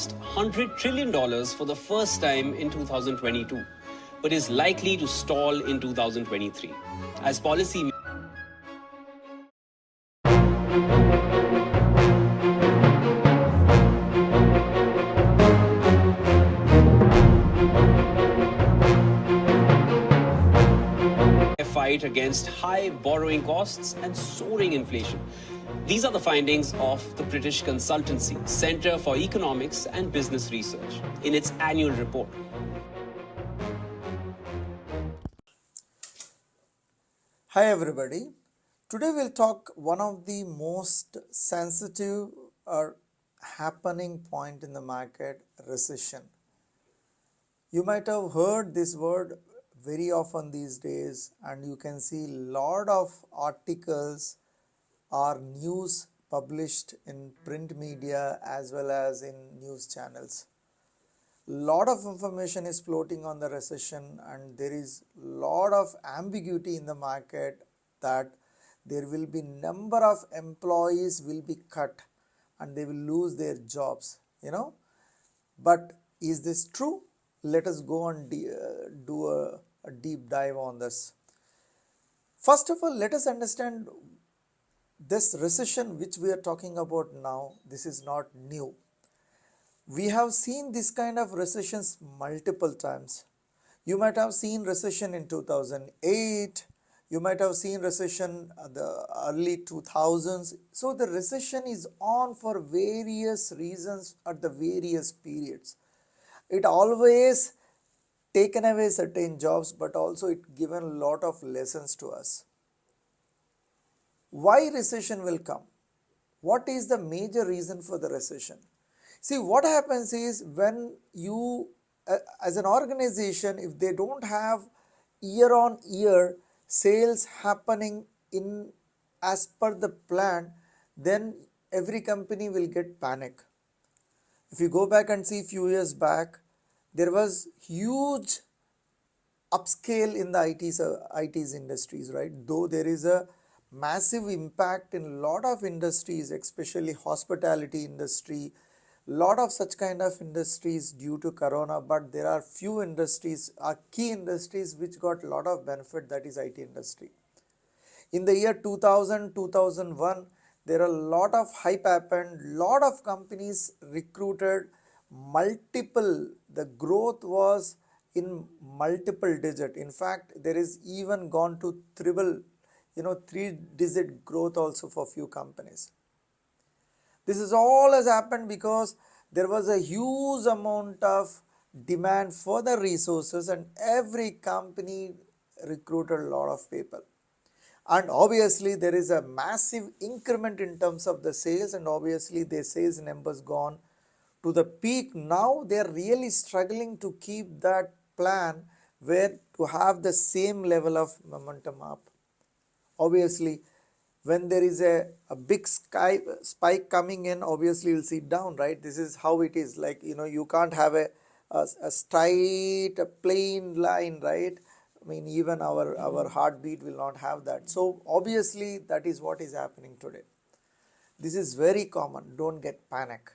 $100 trillion for the first time in 2022, but is likely to stall in 2023 as policy fight against high borrowing costs and soaring inflation. These are the findings of the British consultancy Centre for Economics and Business Research in its annual report. Hi everybody. Today we'll talk one of the most sensitive or happening point in the market, recession. You might have heard this word very often these days, and you can see lot of articles or news published in print media as well as in news channels. Lot of information is floating on the recession, and there is lot of ambiguity in the market that there will be number of employees will be cut and they will lose their jobs, But is this true? Let us go and do a deep dive on this. First of all, let us understand this recession which we are talking about now. This is not new. We have seen this kind of recessions multiple times. You might have seen recession in 2008. You might have seen recession the early 2000s. So the recession is on for various reasons at the various periods. It always taken away certain jobs, but also it given a lot of lessons to us. Why recession will come? What is the major reason for the recession? See, what happens is when you, as an organization, if they don't have year on year sales happening in as per the plan, then every company will get panic. If you go back and see few years back, there was huge upscale in the IT's industries, right? Though there is a massive impact in a lot of industries, especially hospitality industry, lot of such kind of industries due to corona, but there are few industries, key industries which got a lot of benefit, that is IT industry. In the year 2000, 2001, there are a lot of hype happened, lot of companies recruited, multiple, the growth was in multiple digit. In fact, there is even gone to triple, 3-digit growth also for few companies. This is all has happened because there was a huge amount of demand for the resources and every company recruited a lot of people. And obviously there is a massive increment in terms of the sales, and obviously their sales numbers gone to the peak. Now they are really struggling to keep that plan where to have the same level of momentum up. Obviously, when there is a big spike coming in, obviously you'll see it down, right? This is how it is. Like, you can't have a straight, a plain line, right? I mean, even our heartbeat will not have that. So obviously that is what is happening today. This is very common. Don't get panic.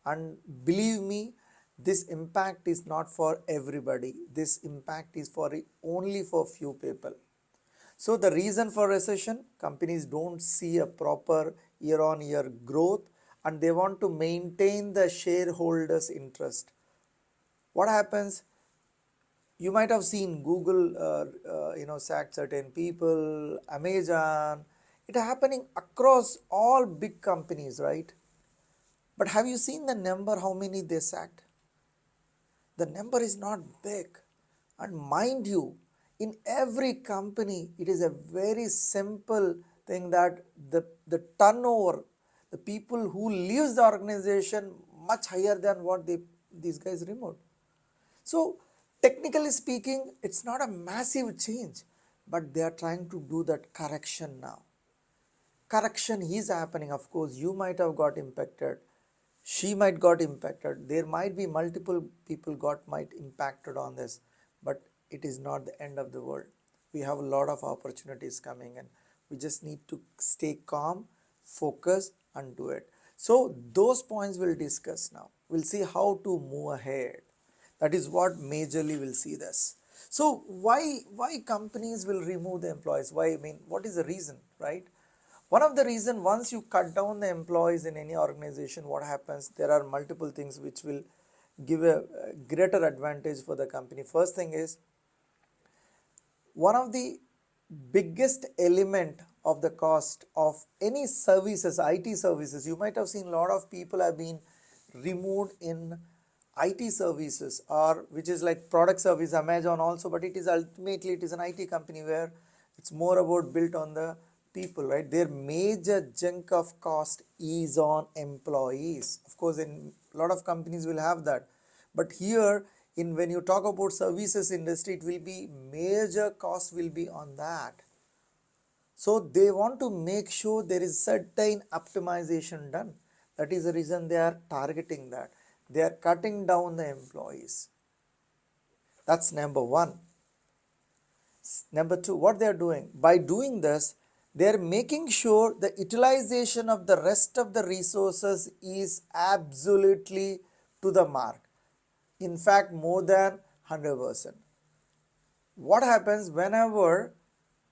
And believe me, this impact is not for everybody. This impact is only for few people. So the reason for recession, companies don't see a proper year-on-year growth and they want to maintain the shareholders' interest. What happens? You might have seen Google, sacked certain people, Amazon. It is happening across all big companies, right? But have you seen the number, how many they sacked? The number is not big. And mind you, in every company, it is a very simple thing that the turnover, the people who leaves the organization much higher than what these guys removed. So technically speaking, it's not a massive change, but they are trying to do that correction now. Correction is happening. Of course, you might have got impacted. She might got impacted. There might be multiple people might impacted on this, but it is not the end of the world. We have a lot of opportunities coming in. We just need to stay calm, focus and do it. So those points we'll discuss now. we'll see how to move ahead. That is what majorly we'll see this. So why companies will remove the employees? Why? I mean, what is the reason, right? One of the reason, once you cut down the employees in any organization, what happens? There are multiple things which will give a greater advantage for the company. First thing is, one of the biggest element of the cost of any services, IT services, you might have seen a lot of people have been removed in IT services, or which is like product service, Amazon also, but it is ultimately it is an IT company where it's more about built on the people, right? Their major chunk of cost is on employees. Of course, in a lot of companies will have that, but here in when you talk about services industry, it will be major cost will be on that. So they want to make sure there is certain optimization done. That is the reason they are targeting that. They are cutting down the employees. That's number one. Number two, what they are doing? By doing this, they are making sure the utilization of the rest of the resources is absolutely to the mark. In fact, more than 100%. What happens whenever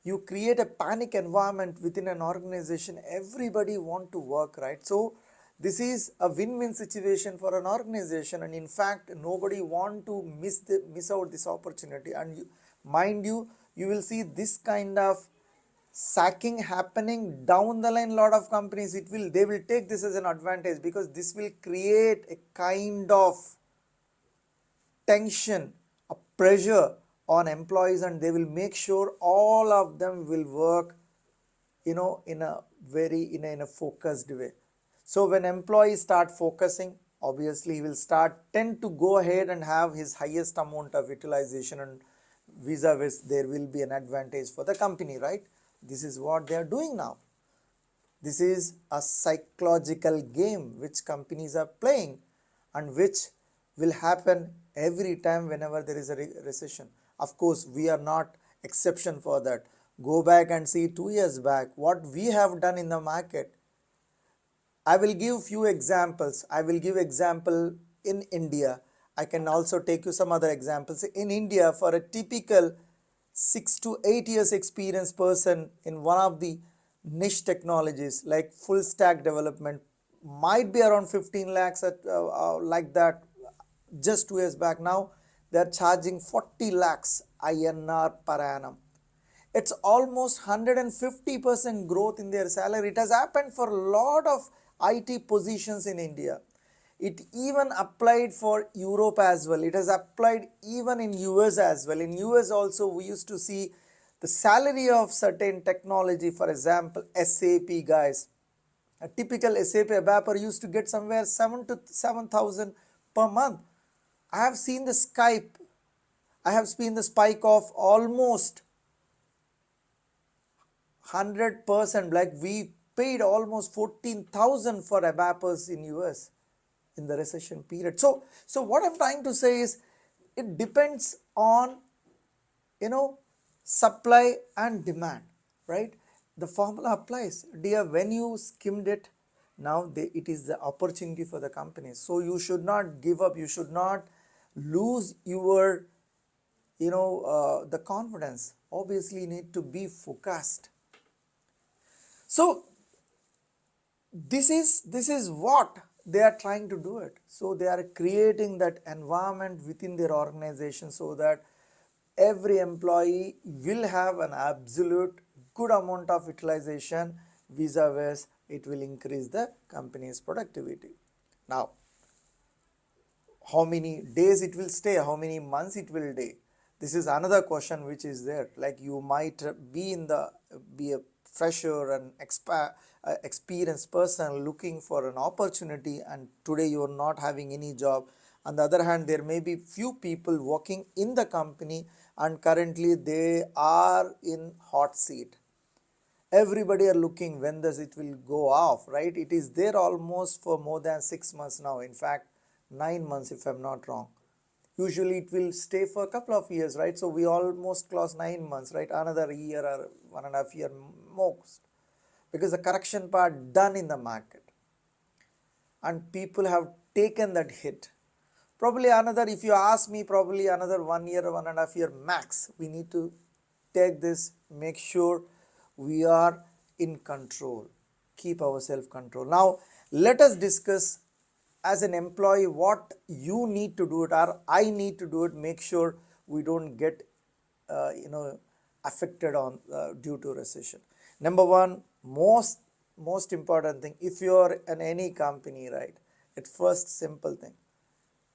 you create a panic environment within an organization? Everybody want to work, right? So this is a win-win situation for an organization, and in fact nobody want to miss out this opportunity. And mind you, you will see this kind of sacking happening down the line. Lot of companies, they will take this as an advantage, because this will create a kind of tension, a pressure on employees, and they will make sure all of them will work, in a focused way. So when employees start focusing, obviously he will tend to go ahead and have his highest amount of utilization, and vis-a-vis there will be an advantage for the company, right? This is what they are doing now. This is a psychological game which companies are playing, and which will happen every time whenever there is a recession. Of course, we are not exception for that. Go back and see 2 years back what we have done in the market. I will give few examples. I will give example in India. I can also take you some other examples. In India, for a typical 6 to 8 years experienced person in one of the niche technologies like full stack development might be around 15 lakhs like that just 2 years back. Now they are charging 40 lakhs INR per annum. It's almost 150% growth in their salary. It has happened for a lot of IT positions in India. It even applied for Europe as well. It has applied even in US as well. In US also, we used to see the salary of certain technology, for example, SAP guys. A typical SAP ABAPer used to get somewhere 7,000 per month. I have seen the spike of almost 100%. Like we paid almost 14,000 for ABAPers in US in the recession period. So what I'm trying to say is, it depends on supply and demand, right? The formula applies. Dear, when you skimmed it, now it is the opportunity for the companies. So you should not give up. You should not lose your the confidence. Obviously you need to be focused. So this is what they are trying to do it. So they are creating that environment within their organization so that every employee will have an absolute good amount of utilization, vis-a-vis it will increase the company's productivity. Now, how many days it will stay, how many months it will stay, this is another question which is there. Like you might be a fresher and experienced person looking for an opportunity, and today you are not having any job. On the other hand, there may be few people working in the company and currently they are in hot seat. Everybody are looking when it will go off, right? It is there almost for more than 6 months now. In fact, 9 months if I'm not wrong. Usually it will stay for a couple of years, right? So we almost close 9 months, right? Another year or 1.5 years most, because the correction part done in the market, and people have taken that hit. Probably another, if you ask me, probably another 1 year, 1.5 year max, we need to take this, make sure we are in control, keep our self-control. Now, let us discuss as an employee what you need to do it or I need to do it, make sure we don't get affected on due to recession. Number one, most important thing, if you are in any company, right, at first simple thing,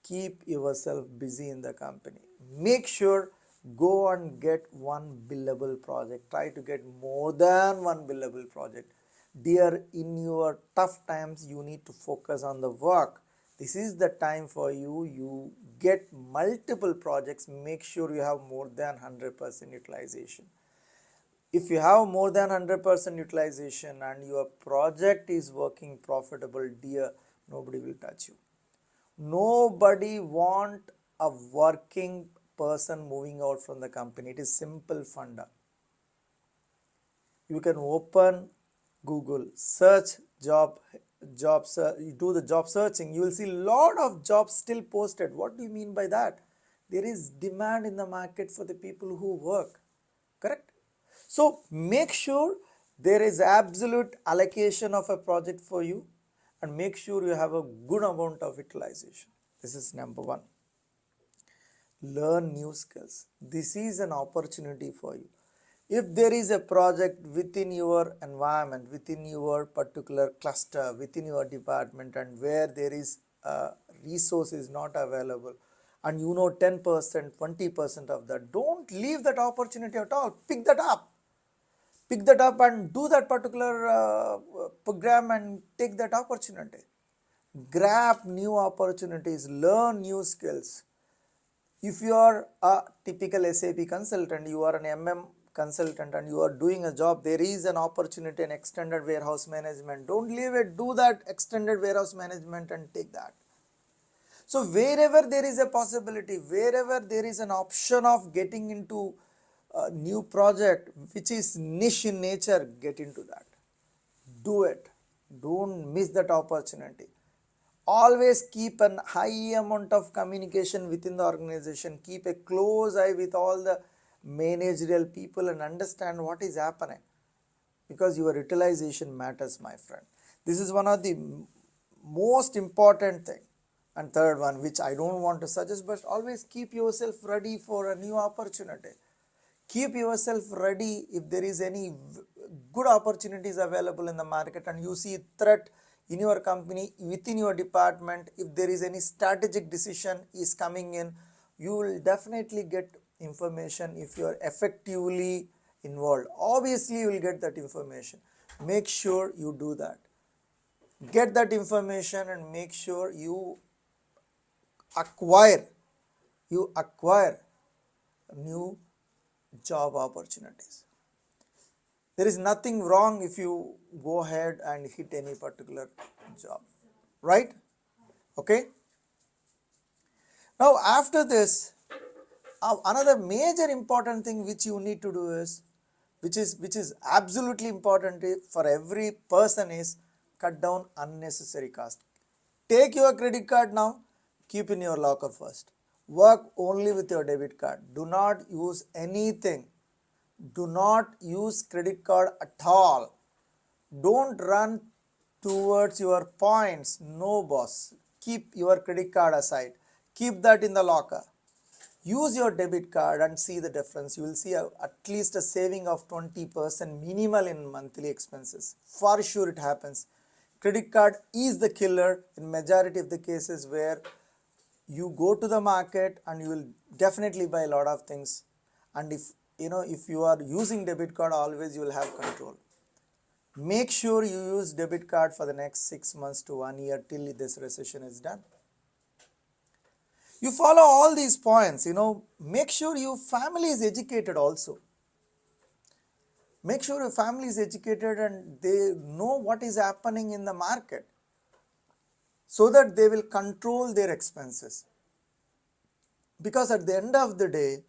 keep yourself busy in the company. Make sure go and get one billable project. Try to get more than one billable project. Dear, in your tough times, you need to focus on the work. This is the time for you. You get multiple projects. Make sure you have more than 100% utilization. If you have more than 100% utilization and your project is working profitable, dear, nobody will touch you. Nobody want a working person moving out from the company. It is simple funda. You can open Google, search jobs, you do the job searching, you will see lot of jobs still posted. What do you mean by that? There is demand in the market for the people who work, correct? So make sure there is absolute allocation of a project for you and make sure you have a good amount of utilization. This is number one. Learn new skills. This is an opportunity for you. If there is a project within your environment, within your particular cluster, within your department, and where there is a resource is not available, and you know 10%, 20% of that, don't leave that opportunity at all. Pick that up. Pick that up and do that particular program and take that opportunity. Grab new opportunities, learn new skills. If you are a typical SAP consultant, you are an MM consultant and you are doing a job, there is an opportunity in extended warehouse management. Don't leave it, do that extended warehouse management and take that. So wherever there is a possibility, wherever there is an option of getting into a new project which is niche in nature, get into that. Do it. Don't miss that opportunity. Always keep a high amount of communication within the organization. Keep a close eye with all the managerial people and understand what is happening, because your utilization matters, my friend. This is one of the most important thing. And third one, which I don't want to suggest, but always keep yourself ready for a new opportunity. Keep yourself ready if there is any good opportunities available in the market and you see threat in your company, within your department. If there is any strategic decision is coming in, you will definitely get information if you are effectively involved. Obviously, you will get that information. Make sure you do that. Get that information and make sure you acquire new job opportunities. There is nothing wrong if you go ahead and hit any particular job, right? Okay. Now after this, another major important thing which you need to do is, which is absolutely important for every person, is cut down unnecessary cost. Take your credit card now, keep in your locker first. Work only with your debit card. Do not use anything. Do not use credit card at all. Don't run towards your points. No, boss. Keep your credit card aside. Keep that in the locker. Use your debit card and see the difference. You will see at least a saving of 20% minimal in monthly expenses. For sure it happens. Credit card is the killer in majority of the cases where you go to the market and you will definitely buy a lot of things. And if you are using debit card, always you will have control. Make sure you use debit card for the next 6 months to 1 year till this recession is done. You follow all these points, make sure your family is educated also. Make sure your family is educated and they know what is happening in the market, so that they will control their expenses. Because at the end of the day,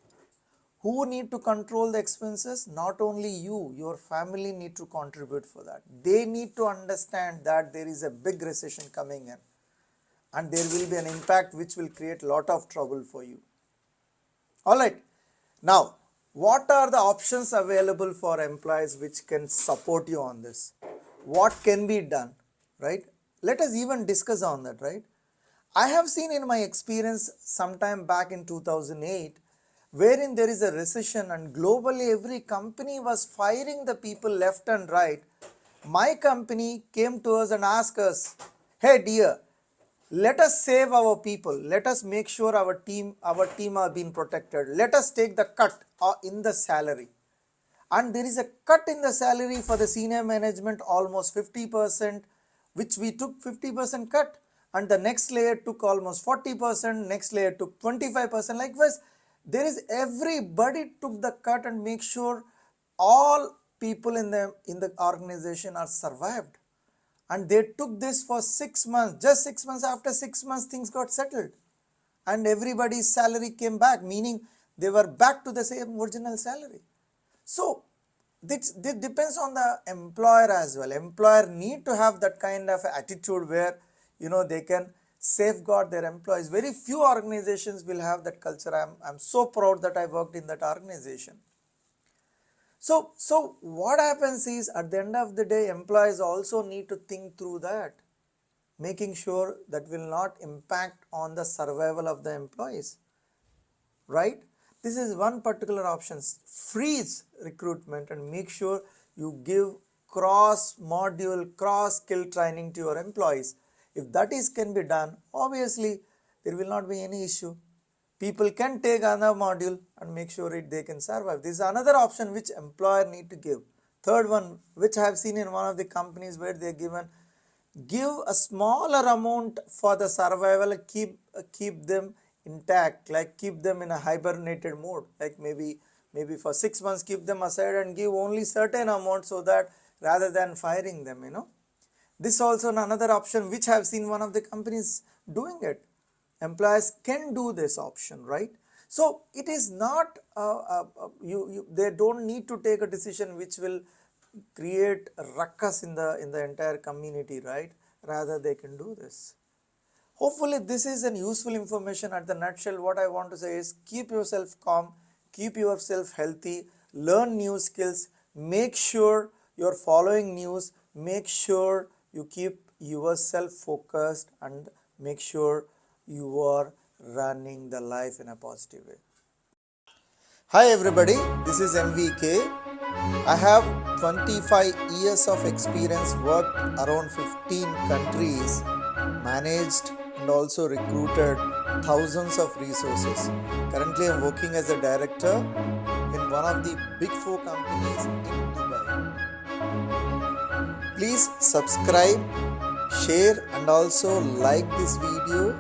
who need to control the expenses? Not only you, your family need to contribute for that. They need to understand that there is a big recession coming in. and there will be an impact which will create a lot of trouble for you. Alright, now what are the options available for employees which can support you on this? What can be done, right? Let us even discuss on that, right? I have seen in my experience sometime back in 2008, wherein there is a recession and globally every company was firing the people left and right. My company came to us and asked us, hey dear, let us save our people, let us make sure our team are being protected, let us take the cut in the salary. And there is a cut in the salary for the senior management almost 50%, which we took 50% cut, and the next layer took almost 40%, next layer took 25%. Likewise, there is everybody took the cut and make sure all people in the organization are survived. And they took this for 6 months, just 6 months. After 6 months things got settled and everybody's salary came back, meaning they were back to the same original salary. So this depends on the employer as well. Employer need to have that kind of attitude where they can safeguard their employees. Very few organizations will have that culture. I'm so proud that I worked in that organization. So what happens is, at the end of the day, employees also need to think through that, making sure that will not impact on the survival of the employees, right? This is one particular option. Freeze recruitment and make sure you give cross-module, cross-skill training to your employees. If that can be done, obviously there will not be any issue. People can take another module and make sure they can survive. This is another option which employer need to give. Third one, which I have seen in one of the companies where they give a smaller amount for the survival, keep them intact, like keep them in a hibernated mode, like maybe for 6 months keep them aside and give only certain amount, so that rather than firing them, This is also another option which I have seen one of the companies doing it. Employers can do this option, right? So it is not, they don't need to take a decision which will create a ruckus in the entire community, right? Rather they can do this. Hopefully this is an useful information. At the nutshell, what I want to say is keep yourself calm, keep yourself healthy, learn new skills, make sure you're following news, make sure you keep yourself focused, and make sure you are running the life in a positive way. Hi everybody, this is MVK. I have 25 years of experience, worked around 15 countries, managed and also recruited thousands of resources. Currently I am working as a director in one of the big 4 companies in Dubai. Please subscribe, share and also like this video